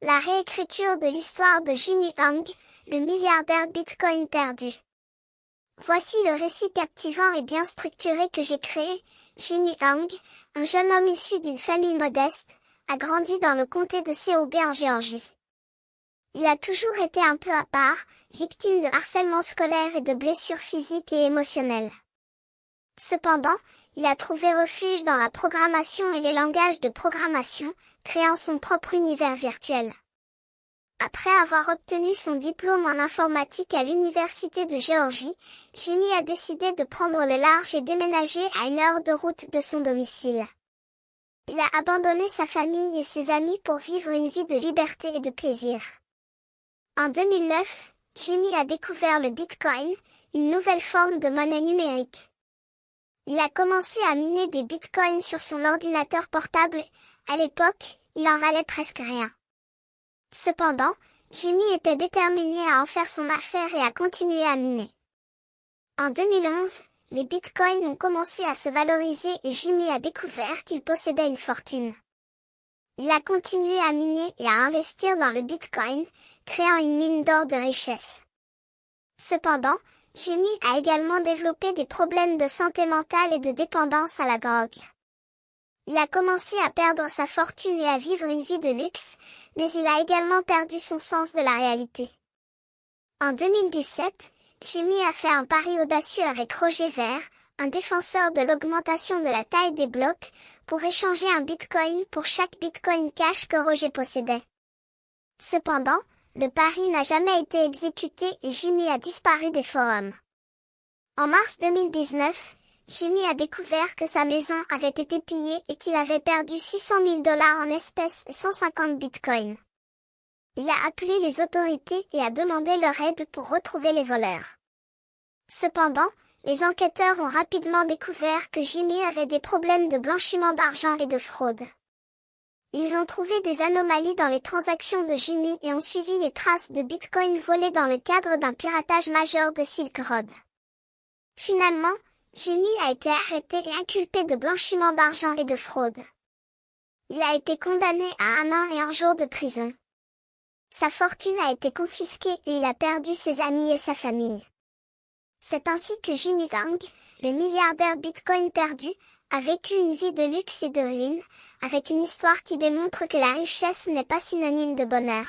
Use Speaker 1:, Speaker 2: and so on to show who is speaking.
Speaker 1: La réécriture de l'histoire de Jimmy Wang, le milliardaire Bitcoin perdu. Voici le récit captivant et bien structuré que j'ai créé. Jimmy Wang, un jeune homme issu d'une famille modeste, a grandi dans le comté de Seobe en Géorgie. Il a toujours été un peu à part, victime de harcèlement scolaire et de blessures physiques et émotionnelles. Cependant, il a trouvé refuge dans la programmation et les langages de programmation, créant son propre univers virtuel. Après avoir obtenu son diplôme en informatique à l'université de Géorgie, Jimmy a décidé de prendre le large et déménager à 1 heure de route de son domicile. Il a abandonné sa famille et ses amis pour vivre une vie de liberté et de plaisir. En 2009, Jimmy a découvert le Bitcoin, une nouvelle forme de monnaie numérique. Il a commencé à miner des bitcoins sur son ordinateur portable. À l'époque, il en valait presque rien. Cependant, Jimmy était déterminé à en faire son affaire et à continuer à miner. En 2011, les bitcoins ont commencé à se valoriser et Jimmy a découvert qu'il possédait une fortune. Il a continué à miner et à investir dans le bitcoin, créant une mine d'or de richesse. Cependant, Jimmy a également développé des problèmes de santé mentale et de dépendance à la drogue. Il a commencé à perdre sa fortune et à vivre une vie de luxe, mais il a également perdu son sens de la réalité. En 2017, Jimmy a fait un pari audacieux avec Roger Ver, un défenseur de l'augmentation de la taille des blocs, pour échanger un bitcoin pour chaque bitcoin cash que Roger possédait. Cependant, le pari n'a jamais été exécuté et Jimmy a disparu des forums. En mars 2019, Jimmy a découvert que sa maison avait été pillée et qu'il avait perdu 600 000 $ en espèces et 150 bitcoins. Il a appelé les autorités et a demandé leur aide pour retrouver les voleurs. Cependant, les enquêteurs ont rapidement découvert que Jimmy avait des problèmes de blanchiment d'argent et de fraude. Ils ont trouvé des anomalies dans les transactions de Jimmy et ont suivi les traces de bitcoins volés dans le cadre d'un piratage majeur de Silk Road. Finalement, Jimmy a été arrêté et inculpé de blanchiment d'argent et de fraude. Il a été condamné à 1 an et 1 jour de prison. Sa fortune a été confisquée et il a perdu ses amis et sa famille. C'est ainsi que Jimmy Wang, le milliardaire Bitcoin perdu, a vécu une vie de luxe et de ruine, avec une histoire qui démontre que la richesse n'est pas synonyme de bonheur.